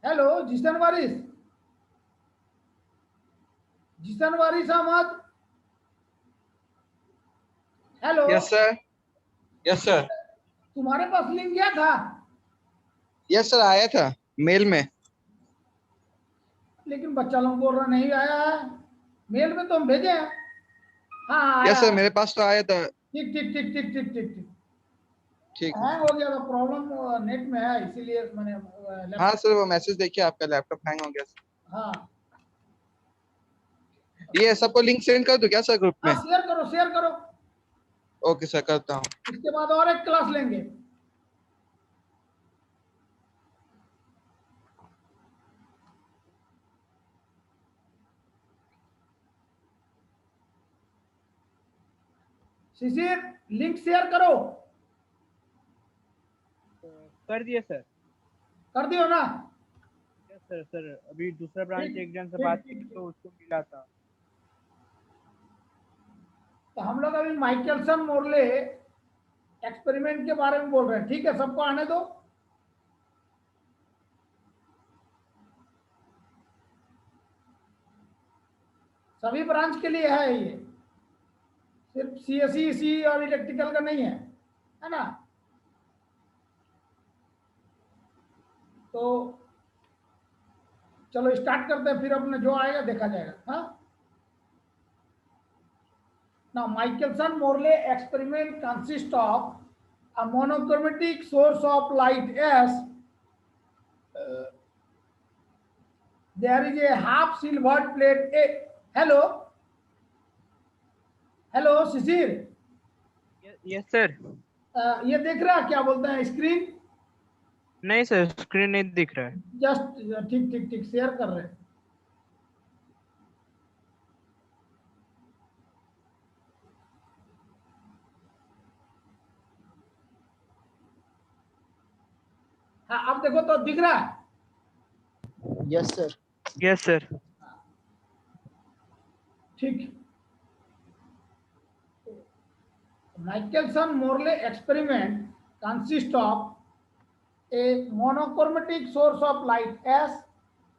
Hello Zishan Waris, Zishan Waris Ahmed, hello. Yes sir. Yes sir. तुम्हारे पास link गया था? यस सर, आया था मेल में। लेकिन बच्चा लोग बोल रहा नहीं आया है। मेल में तो हम भेजे हैं। हाँ आया यस सर, है। मेरे पास तो आया था। ठीक ठीक ठीक ठीक ठीक ठीक ठीक। ठीक है। हैंग हो गया था, प्रॉब्लम नेट में है, इसीलिए मैंने हाँ लैपटॉप। सर, वो मैसेज देखिए, आपका लैपटॉप हैंग हो गया सर। हाँ ये सबको लिंक सेंड कर दूं क्या सर ग्रुप हाँ, में? शेयर करो शेयर करो। ओके सर, करता हूँ। इसके बाद और एक क्लास लेंगे। शिशिर, लिंक शेयर करो। कर दिए सर। कर दियो ना? Yes sir. सर अभी दूसरा ब्रांच ठीक एक जन से ठीक बात ठीक की ठीक। तो उसको मिला था। तो हम लोग अभी माइकलसन मोरले एक्सपेरिमेंट के बारे में बोल रहे हैं। ठीक है, सबको आने दो। सभी ब्रांच के लिए है ये, सिर्फ सीएसई सी और इलेक्ट्रिकल का नहीं है ना? तो चलो स्टार्ट करते हैं, फिर अपने जो आएगा देखा जाएगा। हाँ, now Michelson-Morley experiment consists of a monochromatic source of light as there is a half silvered plate a hello hello Shishir, yes sir. ये देख रहा है क्या बोलते हैं स्क्रीन? नहीं सर, स्क्रीन नहीं दिख रहा है। जस्ट ठीक ठीक ठीक शेयर कर रहे हैं। हाँ अब देखो तो दिख रहा है? Yes sir. Yes sir. ठीक। Michelson-Morley experiment consists of a monochromatic source of light S,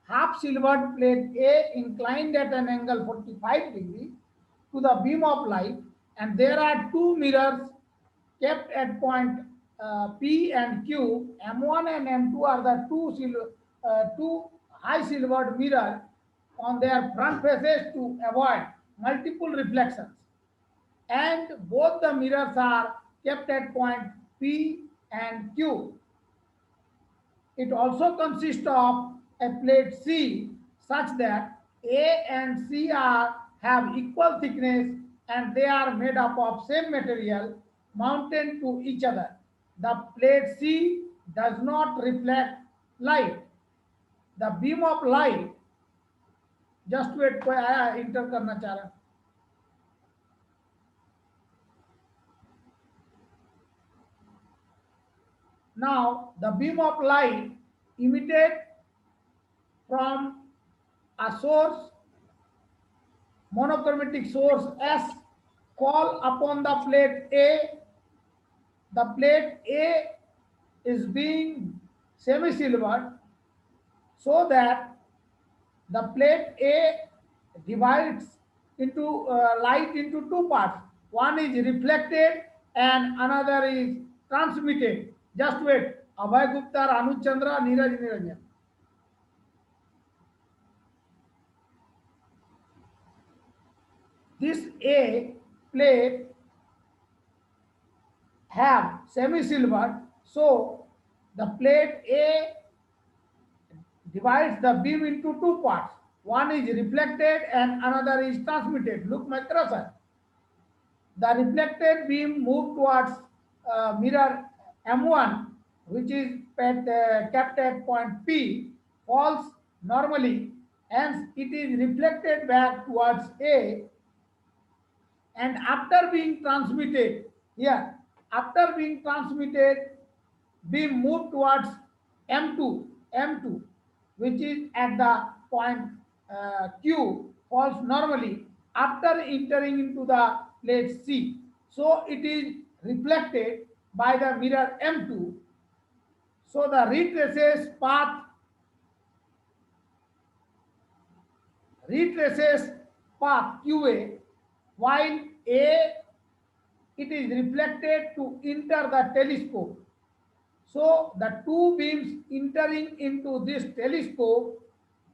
half silvered plate A inclined at an angle 45 degree to the beam of light, and there are two mirrors kept at point P and Q. M1 and M2 are the two high silvered mirrors on their front faces to avoid multiple reflections, and both the mirrors are kept at point P and Q. It also consists of a plate C such that A and C have equal thickness and they are made up of same material mounted to each other. The plate C does not reflect light. The beam of light, just wait, कोई आया inter करना चाह रहा। Now the beam of light emitted from a source, monochromatic source S, fall upon the plate A. The plate A is being semi-silvered, so that the plate A divides into light into two parts. One is reflected and another is transmitted. Just wait. Abhay Gupta, Ranu Chandra, Neeraj Niranjan. This A plate have semi-silver, so the plate A divides the beam into two parts. One is reflected and another is transmitted. Look, Maitra sir. The reflected beam moves towards mirror M1, which is kept at point P, falls normally, hence it is reflected back towards A, and after being transmitted here, after being transmitted, beam move towards M2, which is at the point Q, falls normally after entering into the plate C. So it is reflected by the mirror M2. So the retraces path retraces path QA while A it is reflected to enter the telescope. So the two beams entering into this telescope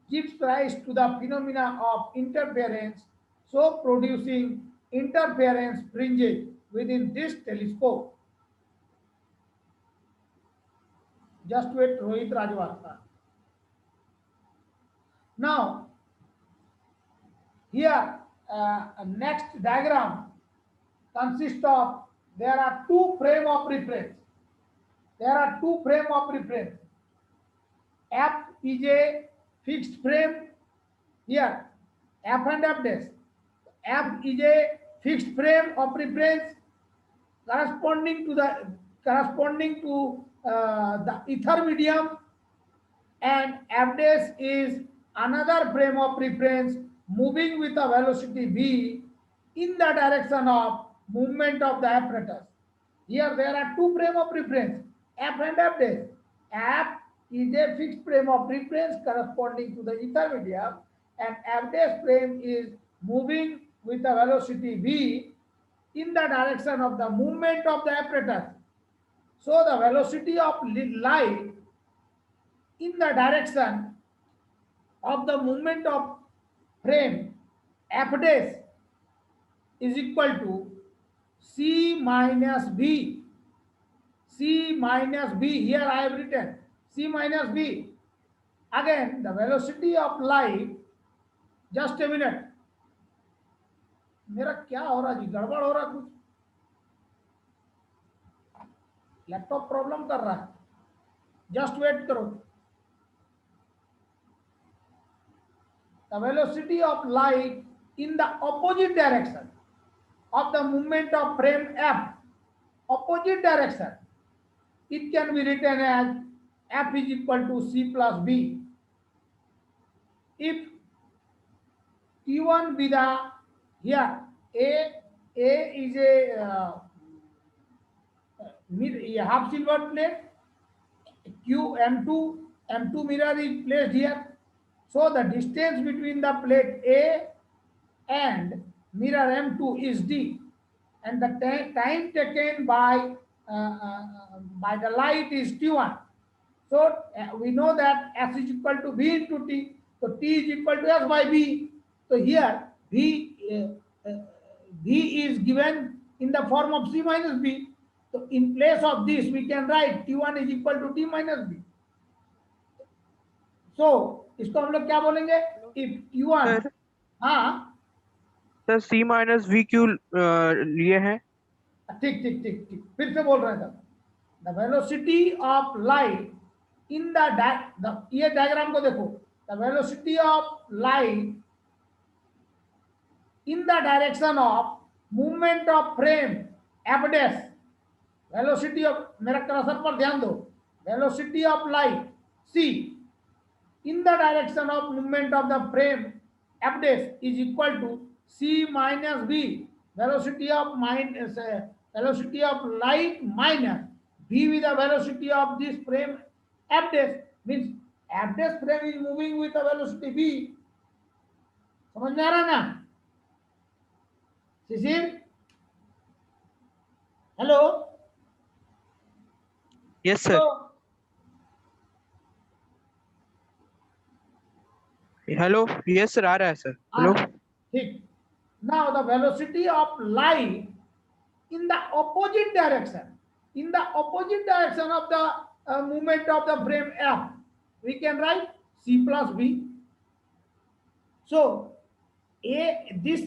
gives rise to the phenomena of interference, so producing interference fringes within this telescope. Just wait, Rohit Rajwasta. Now, here, next diagram consists of, there are two frame of reference. There are two frame of reference. F is a fixed frame. Here, F and F dash. F is a fixed frame of reference corresponding to the ether medium, and F dash is another frame of reference moving with a velocity v in the direction of movement of the apparatus. Here there are two frame of reference, F and F dash. F is a fixed frame of reference corresponding to the ether medium, and F dash frame is moving with a velocity v in the direction of the movement of the apparatus. So the velocity of light in the direction of the movement of frame F dash is equal to C minus B. C minus B. Here I have written C minus B. Again, the velocity of light, just a minute. मेरा क्या हो रहा जी, गड़बड़ हो रहा कुछ, laptop problem कर रहा है, जस्ट वेट करो. The velocity of light in the opposite direction of the movement of frame F, opposite direction, it can be written as F is equal to C plus B. If T1 be the, here A is a half silver plate, Q M2 mirror is placed here. So the distance between the plate A and mirror M2 is D, and the time taken by the light is T1. So we know that S is equal to V into T. So T is equal to S by V. So here V is given in the form of C minus B. So in place of this we can write T1 is equal to T minus B. So इसको हम लोग क्या बोलेंगे, if T1, हाँ sir C minus V क्यों लिए हैं? ठीक ठीक ठीक ठीक, फिर से बोल रहे हैं. The velocity of light in the ये डायग्राम को देखो, the velocity of light in the direction of movement of frame F dash, velocity of, मेरा कर्सर पर ध्यान दो, velocity of light C in the direction of movement of the frame F dash is equal to C minus V, velocity of light minus V with the velocity of this frame F dash, means F dash frame is moving with a velocity V. समझ में आ रहा ना Shishir? Hello. Yes sir. Hello. Yes sir, आ रहा है sir. Hello. ठीक. Now the velocity of light in the opposite direction, of the movement of the frame F, we can write C plus B. So this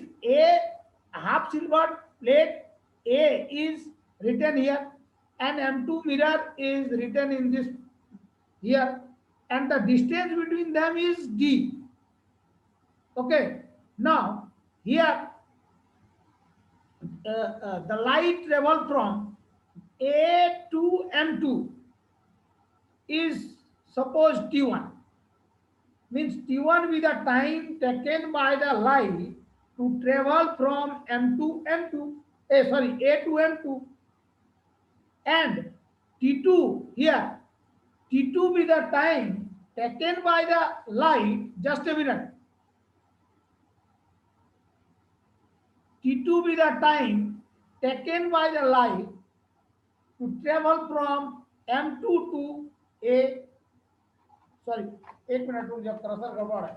half silver plate A is written here, and M2 mirror is written in this here, and the distance between them is D. Okay. Now here the light travel from A to M2 is suppose T1, means T1 with the time taken by the light to travel from A to M2, and T2 here, T2 with the time taken by the light, just a minute, T2 be the time taken by the light to travel from M2 to A, sorry एक minute रुक जाओ, थोड़ा सा गड़बड़ है।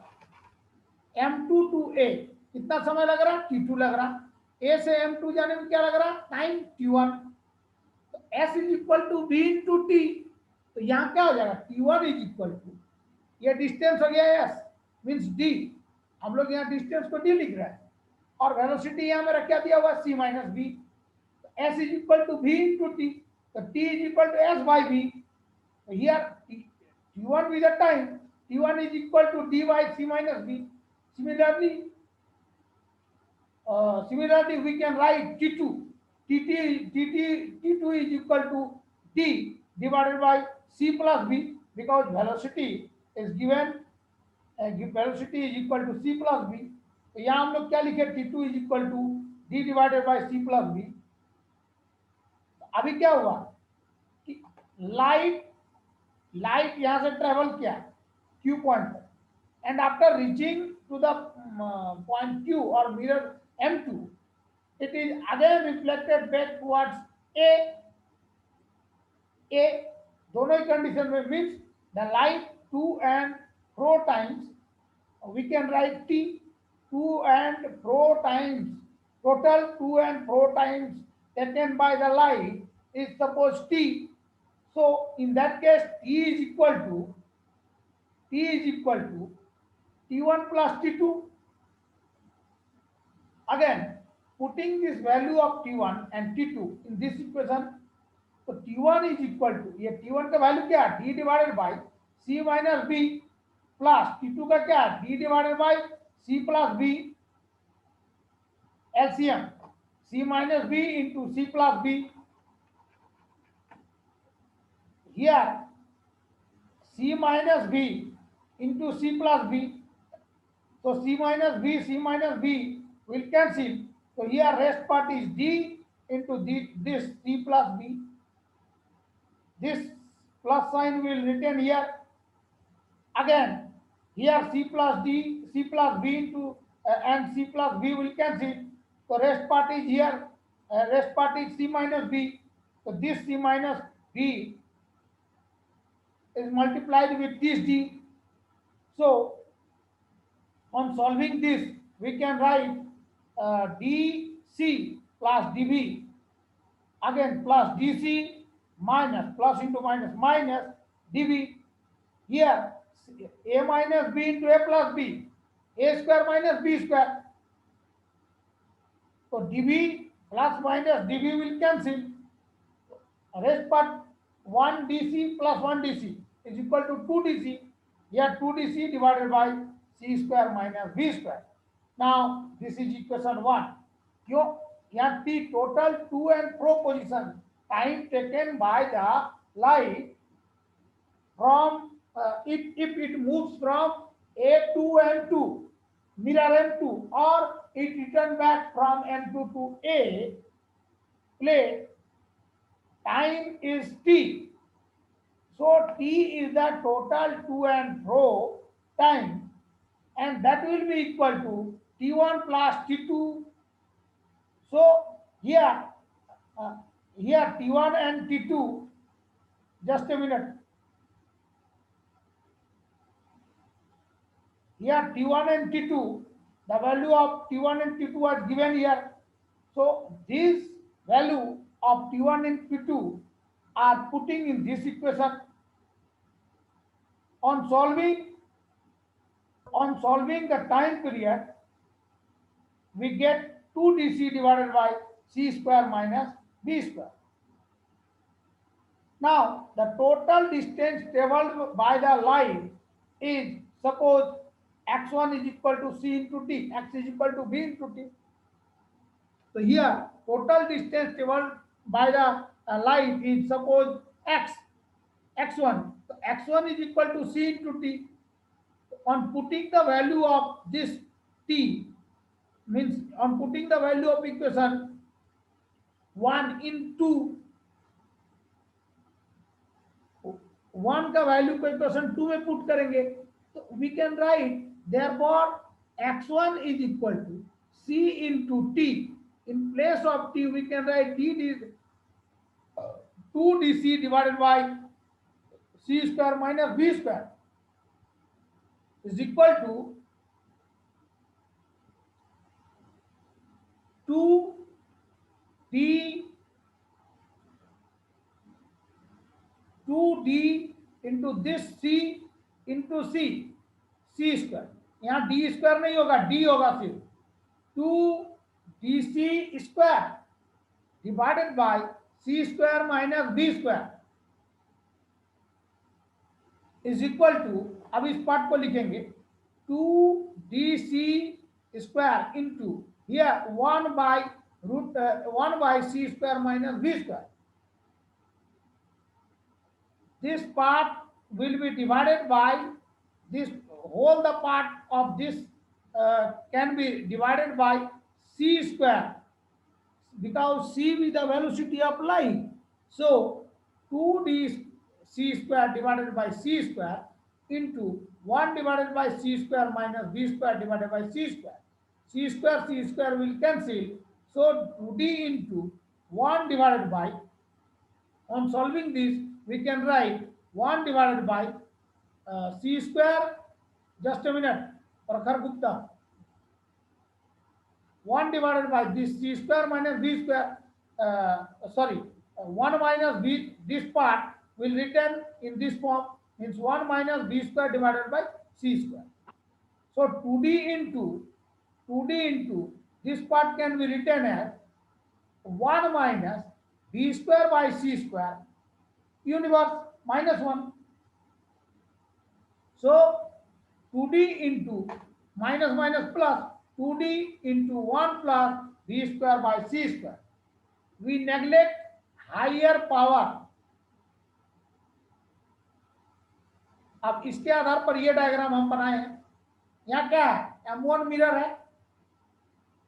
M2 to A कितना समय लग रहा? T2 लग रहा। A से M2 जाने में क्या लग रहा? Time T1। तो S is equal to B into T, तो यहाँ क्या हो जाएगा? T1 इज इक्वल टू, ये डिस्टेंस हो गया S मीन्स D, हम लोग यहाँ डिस्टेंस को D लिख रहे हैं, और वेलोसिटी यहाँ मेरा क्या दिया हुआ? C minus B। S is equal to V into T. So T is equal to S by V. So here T1 is the time. T1 is equal to D by C minus B. Similarly, we can write T2. T2 is equal to D divided by C plus B, because velocity is given. Velocity is equal to C plus B. तो यहाँ हम लोग क्या लिखे? T2 is equal to D divided by C plus B. अभी क्या हुआ कि लाइट यहां से ट्रेवल किया क्यू पॉइंट पर, and after reaching to the point Q और mirror M2, it is again reflected back towards A. दोनों ही कंडीशन में means the light to and fro times, we can write T, to and fro times, total to and fro times taken by the light is suppose T. So in that case T is equal to T1 plus T2. Again putting this value of T1 and T2 in this equation, so T1 is equal to, ये T1 का value क्या है? D divided by C minus B, plus T2 का क्या है? D divided by C plus B, LCM C minus B into C plus B. Here C minus B into C plus B. So C minus B will cancel. So here rest part is D into this C plus B. This plus sign will return here. Again here C plus B into and C plus B will cancel. So rest part is here, rest part is C minus B. So this C minus B is multiplied with this D. So on solving this, we can write DC plus DB, again plus DC minus, plus into minus DB. Here A minus B into A plus B, A square minus B square. So dB plus minus dB will cancel. Rest part 1 dc plus 1 dc is equal to 2 dc. Here 2 dc divided by c square minus b square. Now this is equation 1. Here the total to and fro position time taken by the light from if it moves from A to M2, mirror M2, or it return back from M2 to A plate, time is T. So T is the total to and fro time, and that will be equal to T1 plus T2. So here T1 and T2, just a minute. Here T1 and T2, the value of T1 and T2 was given here. So this value of T1 and T2 are putting in this equation. On solving the time period, we get 2 dc divided by c square minus b square. Now the total distance traveled by the light is, suppose x1 is equal to c into t, x is equal to b into t. So here total distance traveled by the light is, suppose x1. So x1 is equal to c into t. On putting the value of this t, means on putting the value of equation 1 into 1 का value को equation 2 में put करेंगे, तो we can write therefore x1 is equal to c into t. In place of t, we can write d 2dc divided by c square minus b square is equal to 2d 2d into this c into c square. यहाँ d square नहीं होगा, d होगा सिर्फ 2dc square divided by c square minus b square is equal to, अब इस part को लिखेंगे 2dc square into here 1 by root 1 by c square minus b square. This part will be divided by this whole, the part of this can be divided by c square because c is the velocity of light. So 2d c square divided by c square into 1 divided by c square minus b square divided by c square. C square will cancel. So 2d into 1 divided by, on solving this, we can write 1 divided by c square, just a minute, Prakhar Gupta, 1 divided by this c square minus b square, 1 minus b, this part will written in this form, means 1 minus b square divided by c square. So 2d into this part can be written as 1 minus b square by c square universe minus 1. So 2d into minus minus plus 2d into 1 plus b square by c square. We neglect higher power. अब इसके आधार पर ये diagram हम बनाए हैं. यहाँ क्या है? M1 मिरर है,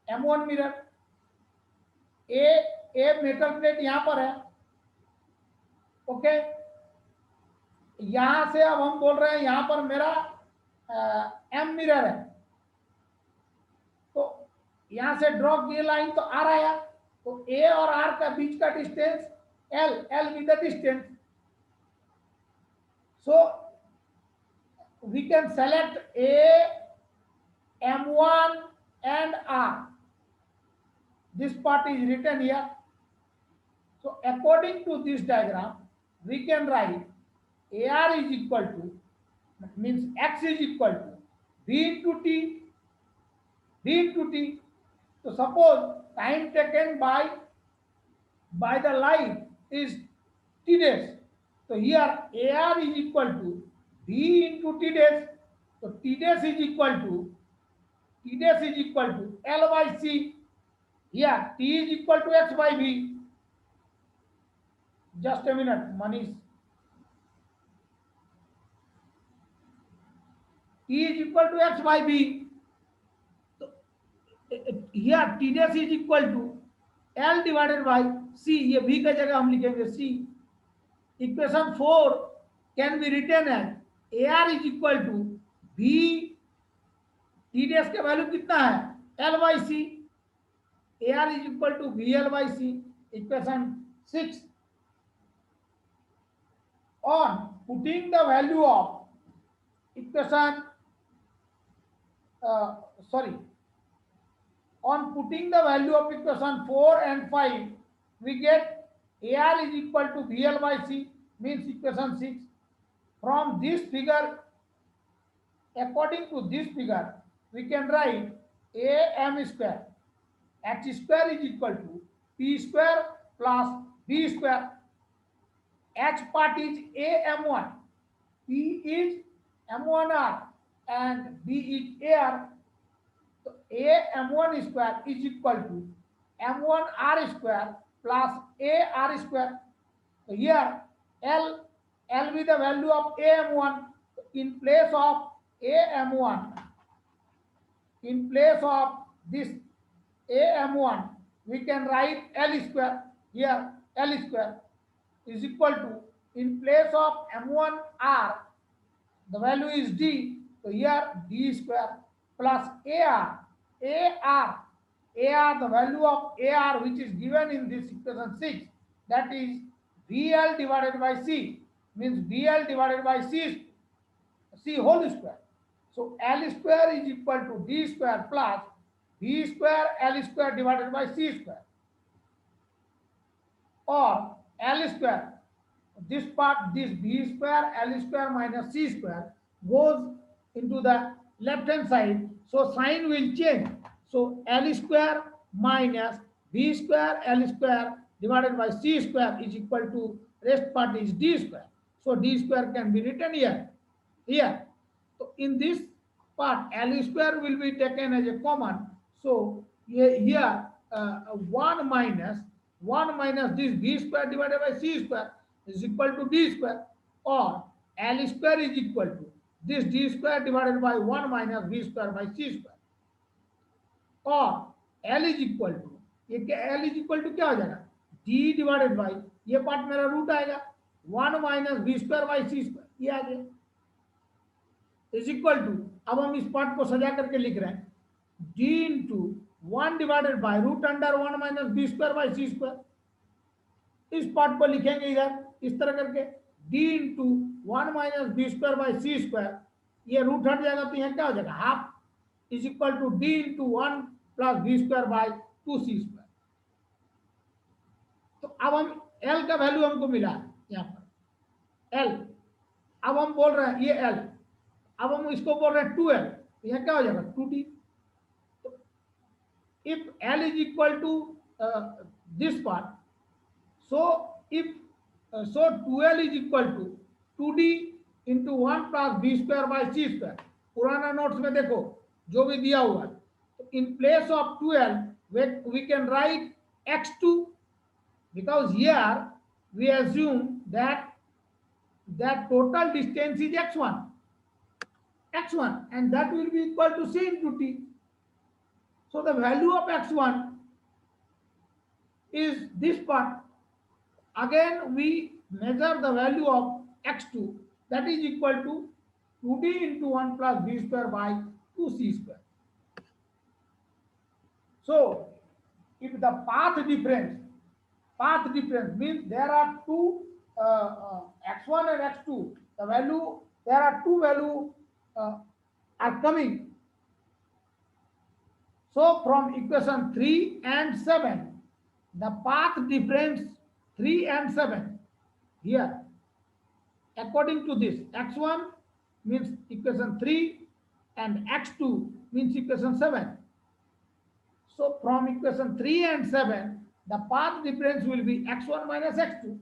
M1 mirror, a metal plate यहां पर है. ओके, यहां से अब हम बोल रहे हैं यहां पर मेरा एम मिरर है, तो यहां से ड्रॉ किए लाइन तो आर आया, तो ए और आर का बीच का distance L with the distance. So we can select a M1 and R. This part is written here. So according to this diagram, we can write AR is equal to, means X is equal to B into T, B into T. So suppose time taken by the light is T days. So here AR is equal to B into T days. So T days is equal to L by C. Here T is equal to X by B. Just a minute, Manish. T is equal to X by B. So here T dash is equal to L divided by C. ये B का जगह हम लिखेंगे C. Equation 4 can be written as AR is equal to B. T dash का value कितना है? L by C. AR is equal to VL by C. Equation 6. On putting the value of equation, on putting the value of equation 4 and 5, we get AR is equal to VL by C, means equation 6. From this figure, according to this figure, we can write AM square. H square is equal to P square plus B square. H part is AM1, P is M1R, and B is AR. So AM1 square is equal to M1R square plus AR square. So here L with the value of AM1, in place of AM1, in place of this AM1, we can write L square. Here L square is equal to, in place of M1R, the value is D, so here D square plus AR AR, the value of AR which is given in this equation 6, that is VL divided by C, means VL divided by C whole square. So L square is equal to D square plus V square L square divided by C square, or L square, this part, this B square L square minus C square goes into the left hand side, so sign will change. So L square minus B square L square divided by C square is equal to, rest part is D square. So D square can be written here. So in this part, L square will be taken as a common. So here 1 minus this B square divided by C square is equal to D square, or L square is equal to this D square divided by 1 minus B square by C square, और L is equal to, ये L is equal to क्या हो जाएगा, D divided by, ये part मेरा root आएगा 1 minus B square by C square, ये आ गया इज इक्वल टू, अब हम इस पार्ट को सजा करके लिख रहे हैं D into 1 divided by root under 1 minus B square by C square, इस पार्ट को लिखेंगे इधर इस तरह करके D into 1 minus B square by C square, ये रूट हट जाएगा तो यहाँ क्या हो जाएगा half is equal to D into 1 plus B square by 2c square. तो अब हम L का वैल्यू हमको मिला यहाँ पर L, अब हम बोल रहे हैं ये L, अब हम इसको बोल रहे हैं 2L, तो यहाँ क्या हो जाएगा 2D। तो if L is equal to this part, so if so 2L is equal to 2D into 1 plus B square by C square, पुराना नोट्स में देखो जो भी दिया हुआ है, तो in place of 2L we can write x2, because here we assume that total distance is x1 and that will be equal to C into T. So the value of x1 is this part. Again we measure the value of x2, that is equal to 2D into 1 plus b square by 2c square. So if the path difference means there are two x1 and x2, the value, there are two value are coming. So from equation 3 and 7, the path difference 3 and 7 here, according to this, x1 means equation 3 and x2 means equation 7. So from equation 3 and 7, the path difference will be x1 minus x2.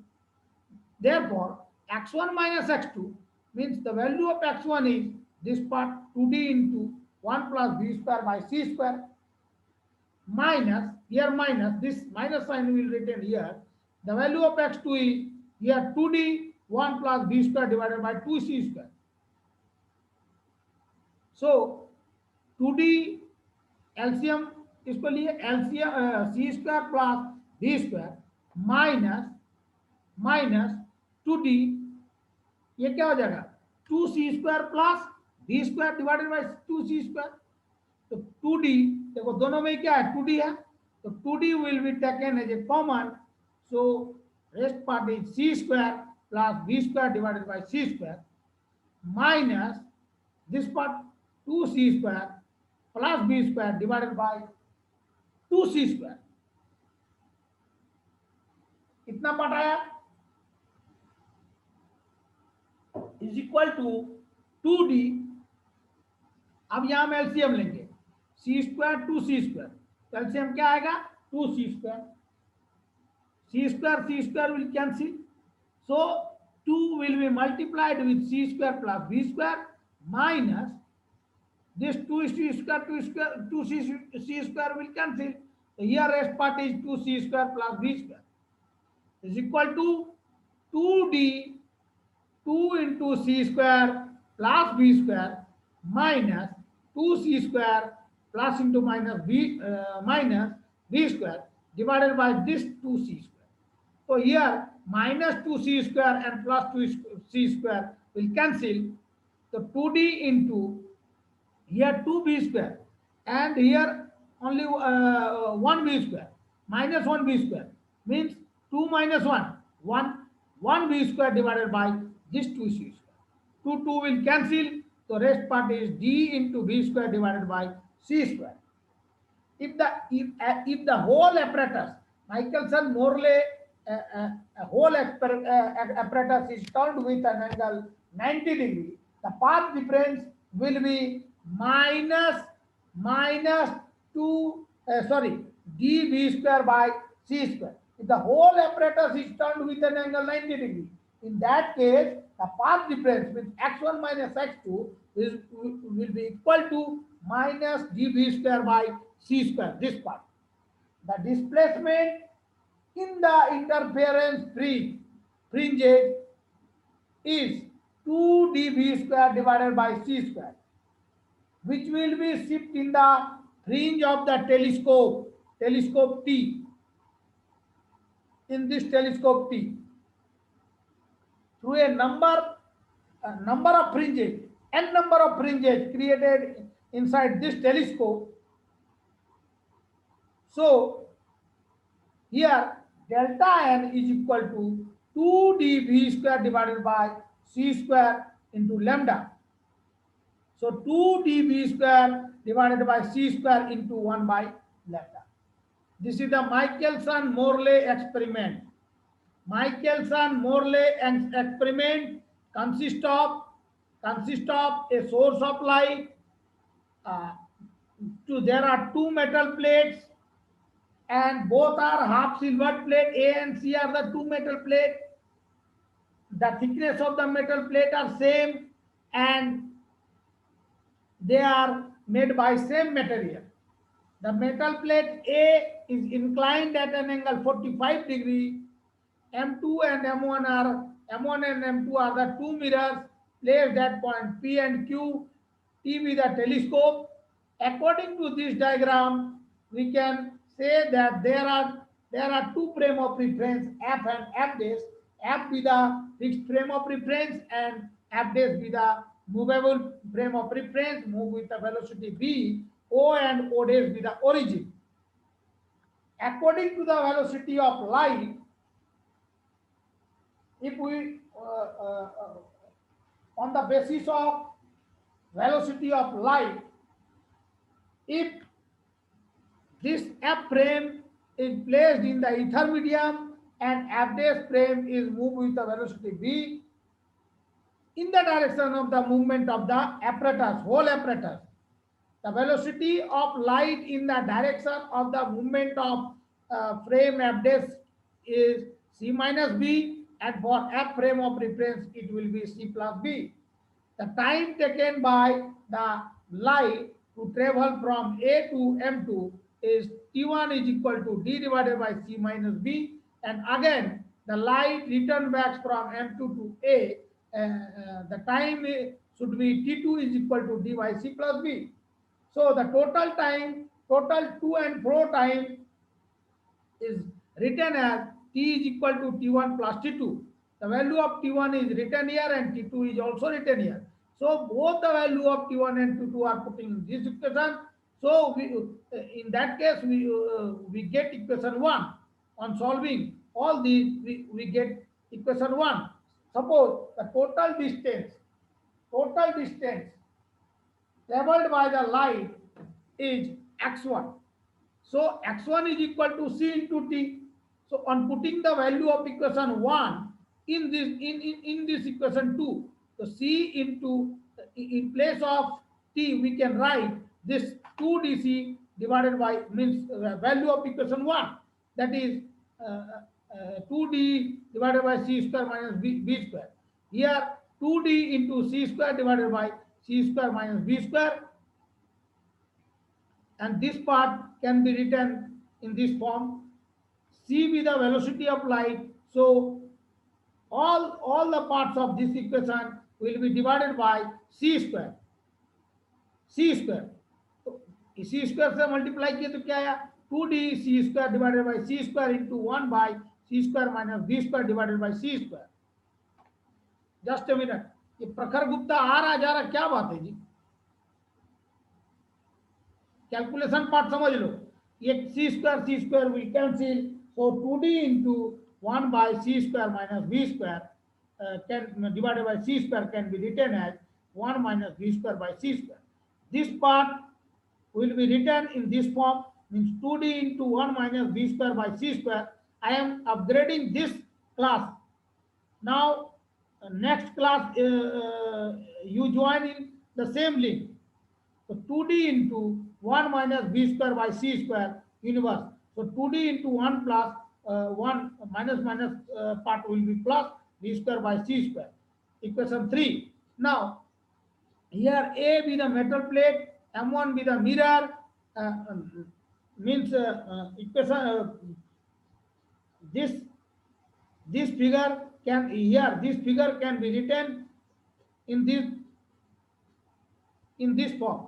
Therefore x1 minus x2 means the value of x1 is this part 2D into 1 plus b square by c square, minus, here minus, this minus sign will written here, the value of x2 is here 2D 1 plus b square divided by 2c square. So 2D LCM, इसको लिए LCM c square plus b square minus 2D, ये क्या हो जाएगा 2c square plus b square divided by 2c square. तो 2D देखो दोनों में क्या है 2D है, तो 2D will be taken as a common. So rest part is c square plus b square divided by c square minus this part 2c square plus b square divided by 2c square. इतना part आया is equal to 2D। अब यहां हम LCM लेंगे c square 2c square, तो LCM क्या आएगा 2c square, c square will cancel, so 2 will be multiplied with c square plus b square minus this 2c square will cancel, so here rest part is 2c square plus b square is equal to 2D 2 into c square plus b square minus 2c square plus into minus b square divided by this 2c square. So here minus 2c square and plus 2c square will cancel. So 2D into here 2b square and here only 1 v square. Minus 1 v square means 2 minus 1, 1 v square divided by this 2 c square. 2 will cancel. The rest part is d into v square divided by c square. If the whole apparatus, Michelson-Morley whole apparatus is turned with an angle 90 degree, the path difference will be minus 2 dv square by c square. If the whole apparatus is turned with an angle 90 degree, in that case the path difference with x1 minus x2 will be equal to minus dv square by c square, this part. The displacement in the interference fringes is 2 dv square divided by c square, which will be shift in the fringe of the telescope T, in this telescope T, through a number of fringes, n number of fringes created inside this telescope. So here delta n is equal to 2 dv square divided by c square into lambda. So 2 dv square divided by c square into 1 by lambda. This is the Michelson-Morley experiment. Michelson-Morley experiment consists of a source of light. There are two metal plates, and both are half silvered plate. A and C are the two metal plates. The thickness of the metal plate are same, and they are made by same material. The metal plate A is inclined at an angle 45 degree. M2 and M1 and M2 are the two mirrors placed at point P and Q. T with the telescope. According to this diagram, we can say that there are two frame of reference, F and F dash. F with the fixed frame of reference and F dash with the movable frame of reference, move with the velocity v. O and O dash with the origin. According to the velocity of light, if we on the basis of velocity of light, if this F frame is placed in the ether medium and F dash frame is moved with the velocity v in the direction of the movement of the apparatus, whole apparatus, the velocity of light in the direction of the movement of frame F dash is c minus b, and for F frame of reference it will be c plus b. The time taken by the light to travel from A to M2 is T1 is equal to d divided by c minus b, and again the light return back from M2 to A, the time should be T2 is equal to d by c plus b. So the total to and fro time is written as T is equal to T1 plus T2. The value of T1 is written here and T2 is also written here. So both the value of T1 and T2 are put in this equation. So in that case we get equation 1. On solving all these we get equation 1. Suppose the total distance traveled by the light is x1. So x1 is equal to c into t. So on putting the value of equation 1 in this equation 2, so c into, in place of t we can write this 2 dc divided by, means value of equation 1, that is 2d divided by c square minus b square. Here 2d into c square divided by c square minus b square, and this part can be written in this form. C with the velocity of light, so all the parts of this equation will be divided by c square. तो c square से multiply किए तो क्या आया, 2d c square divided by c square into 1 by c square minus b square divided by c square. Just a minute, ये प्रखर गुप्ता आ रहा जा रहा क्या बात है जी? कैलकुलेशन पार्ट समझ लो, ये c square will cancel, so 2d into 1 by c square minus v square can divided by c square can be written as 1 minus v square by c square. This part will be written in this form, means 2d into 1 minus v square by c square. I am upgrading this class. Now next class you join in the same link. So 2d into 1 minus b square by c square inverse. So 2d into 1 plus 1 minus part will be plus b square by c square. Equation 3. Now here A be the metal plate, M1 be the mirror, means equation this figure can here this figure can be written in this form.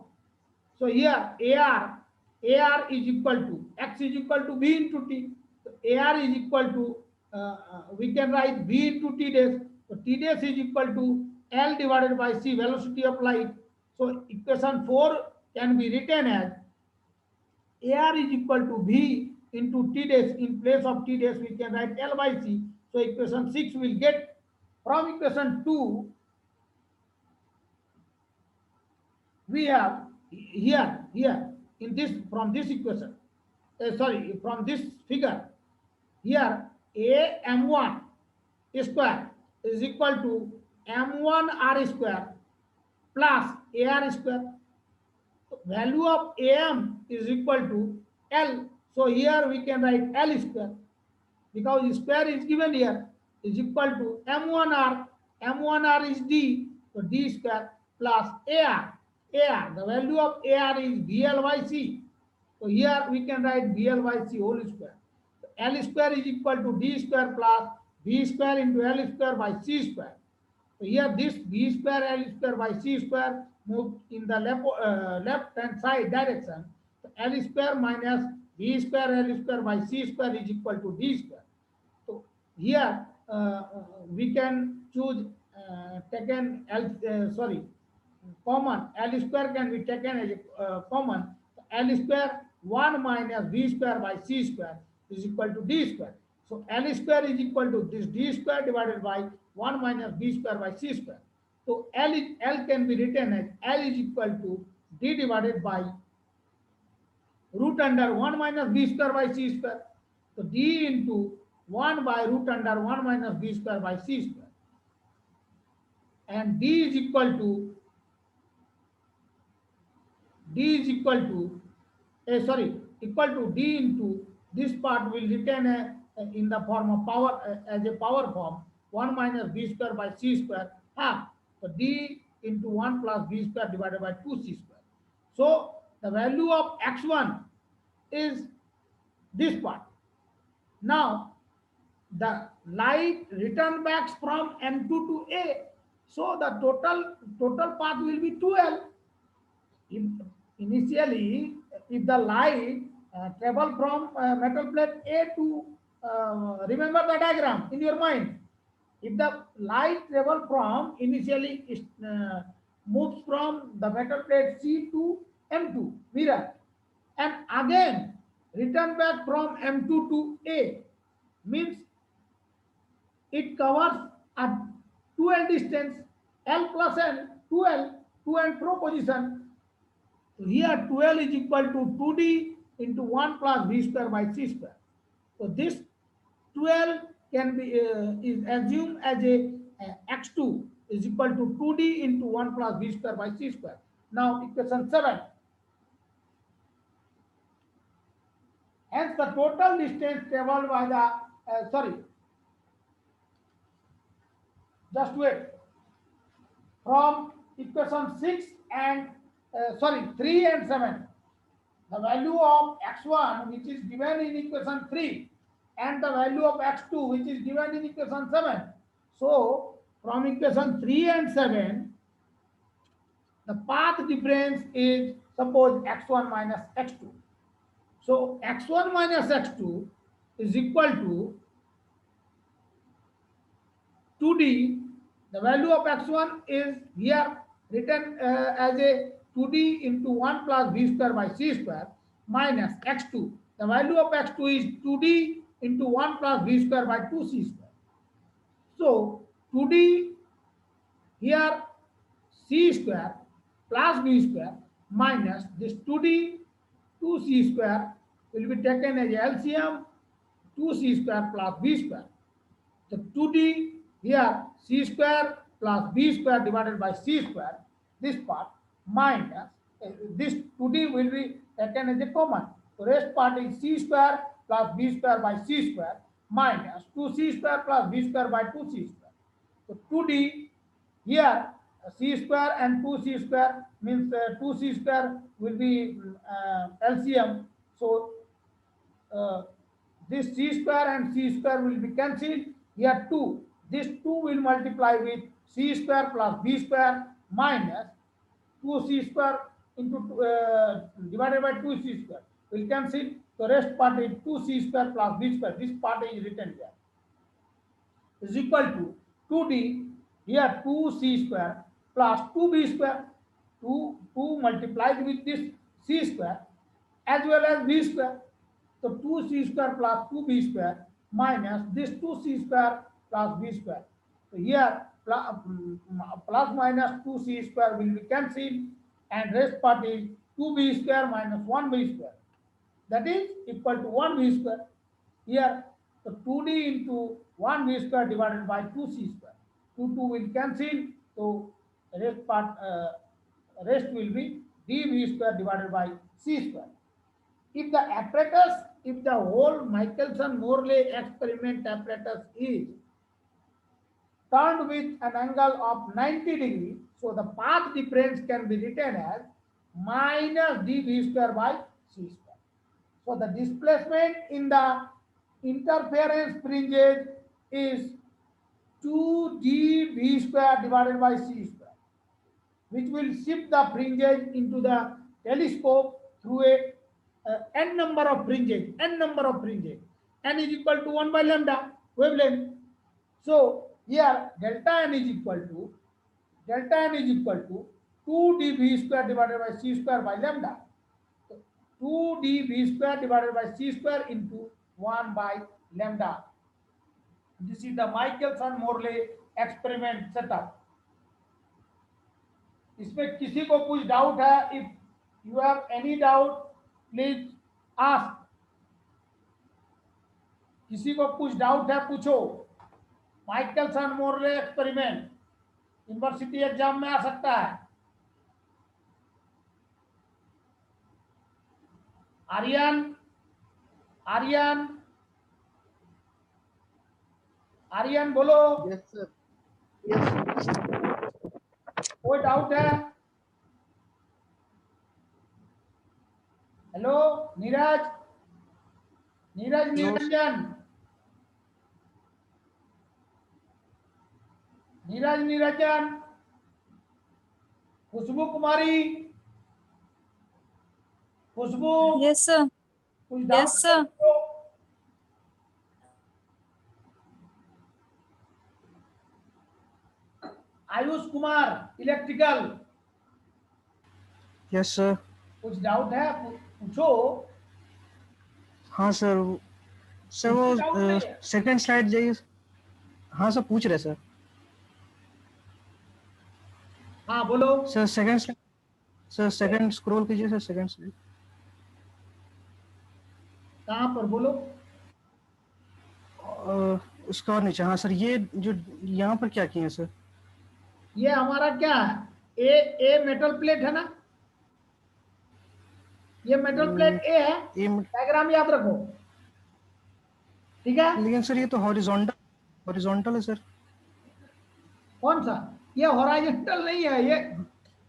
So here AR is equal to X is equal to V into T. So AR is equal to we can write V into T dash. So T dash is equal to L divided by C, velocity of light. So equation 4 can be written as AR is equal to V into T dash. In place of T dash we can write L by C. So equation 6 will get. From equation 2 we have here in this, from this equation, from this figure, here a m1 square is equal to m1 r square plus ar square. Value of am is equal to l, so here we can write l square, because square is given here, is equal to m1r. M1r is d, so d square plus ar. The value of ar is bl by c, so here we can write bl by c whole square. So l square is equal to d square plus b square into l square by c square. So here this b square l square by c square moved in the left hand side direction. So l square minus b square l square by c square is equal to d square. So here we can choose taken common. L square can be taken as common. So L square 1 minus b square by c square is equal to d square. So L square is equal to this d square divided by 1 minus b square by c square. So L can be written as L is equal to d divided by root under 1 minus b square by c square. So d into 1 by root under 1 minus b square by c square. And d is equal to equal to d into this part will written in the form of power as a power form 1 minus b square by c square half. So d into 1 plus b square divided by 2c square. So the value of x1 is this part. Now the light return back from M2 to A, so the total path will be 2L. Initially, if the light travel from metal plate A to remember the diagram in your mind. If the light travel from initially moves from the metal plate C to M2 mirror, and again return back from M2 to A, means it covers a 2L distance, L plus L, 2L, to and fro position. So here 2L is equal to 2D into 1 plus V square by C square. So this 12 can be is assumed as a x2 is equal to 2D into 1 plus V square by C square. Now equation 7. Hence the total distance traveled by the just wait, from equation 6 and 3 and 7, the value of x1 which is given in equation 3 and the value of x2 which is given in equation 7. So from equation 3 and 7, the path difference is suppose x1 minus x2. So x1 minus x2 is equal to 2D. The value of x1 is here written as a 2d into 1 plus v square by c square minus x2. The value of x2 is 2d into 1 plus v square by 2c square. So 2d here c square plus v square minus this 2d 2c square will be taken as LCM 2c square plus v square. The 2d here c square plus b square divided by c square, this part minus this 2d will be taken as a common. So rest part is c square plus b square by c square minus 2c square plus b square by 2c square. So 2d here c square and 2c square means 2c square will be LCM. So this c square and c square will be cancelled. Here 2. This 2 will multiply with c square plus b square minus 2c square into divided by 2c square will cancel. The rest part is 2c square plus b square. This part is written here is equal to 2d here 2c square plus 2b square. 2 multiplied with this c square as well as b square. So 2c square plus 2b square minus this 2c square plus b square. So here plus minus 2c square will be cancelled and rest part is 2b square minus 1b square. That is equal to 1b square. Here the 2d into 1b square divided by 2c square. 2 will cancel. So rest will be dv square divided by c square. If the apparatus, if the whole Michelson-Morley experiment apparatus is turned with an angle of 90 degrees, so the path difference can be written as minus dv square by c square. So the displacement in the interference fringes is 2dv square divided by c square, which will shift the fringes into the telescope through a n number of fringes, n is equal to 1 by lambda wavelength. So here delta n is equal to 2 dv square divided by c square by lambda. So 2 dv square divided by c square into 1 by lambda. This is the Michelson-Morley experiment setup. इसमें किसी को कुछ doubt है? If you have any doubt, please ask. किसी को कुछ doubt है पूछो. माइकलसन-मोरले एक्सपेरिमेंट यूनिवर्सिटी एग्जाम में आ सकता है. आर्यन बोलो. Yes, sir. Yes, sir. कोई डाउट है? हेलो नीरज निरंजन. खुशबू कुमारी. खुशबू. Yes, sir. कुछ doubt? Yes, sir. Ayush Kumar electrical. Yes sir. कुछ डाउट है पूछो. हाँ सर. सर वो सेकंड स्लाइड जाइए. हाँ सर पूछ रहे सर. हाँ बोलो. Sir second slide. Sir second scroll कीजिए सर. सेकंड स्लाइड कहाँ पर बोलो. उसका और नीचे. हाँ सर ये जो यहाँ पर क्या किए हैं सर? ये हमारा क्या है? ए मेटल प्लेट है ना. ये मेटल प्लेट ए है. डायग्राम याद रखो. ठीक है. लेकिन सर ये तो हॉरिजॉन्टल है सर. कौन सा? ये हॉरिजॉन्टल नहीं है. ये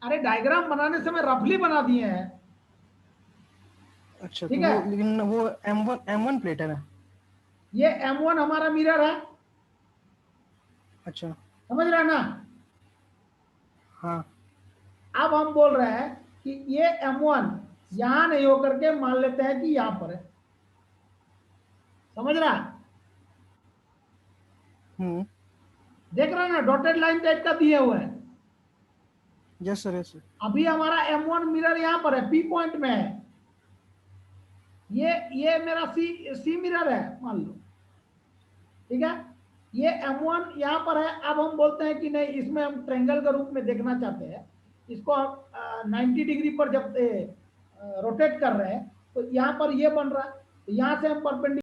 अरे डायग्राम बनाने से मैं रफली बना दिए हैं. अच्छा ठीक तो है. लेकिन वो M1 प्लेट है ना. ये M1 हमारा मिरर है. अच्छा समझ रहे हैं ना. हाँ. अब हम बोल रहे हैं कि ये M1 यहां नहीं होकर के मान लेते हैं कि यहां पर है. समझ रहा है. देख रहे हैं ना डॉटेड लाइन टाइप का दिए हुए हैं. Yes sir, yes sir. अभी हमारा M1 मिरर यहाँ पर है, P पॉइंट में है, ये मेरा C मिरर है मान लो, ठीक है। ये M1 यहाँ पर है। अब हम बोलते हैं कि नहीं, इसमें हम ट्रायंगल के रूप में देखना चाहते हैं, इसको हम 90 डिग्री पर जब रोटेट कर रहे हैं तो यहाँ पर ये बन रहा है, तो यहाँ से हम परपेंडिकुलर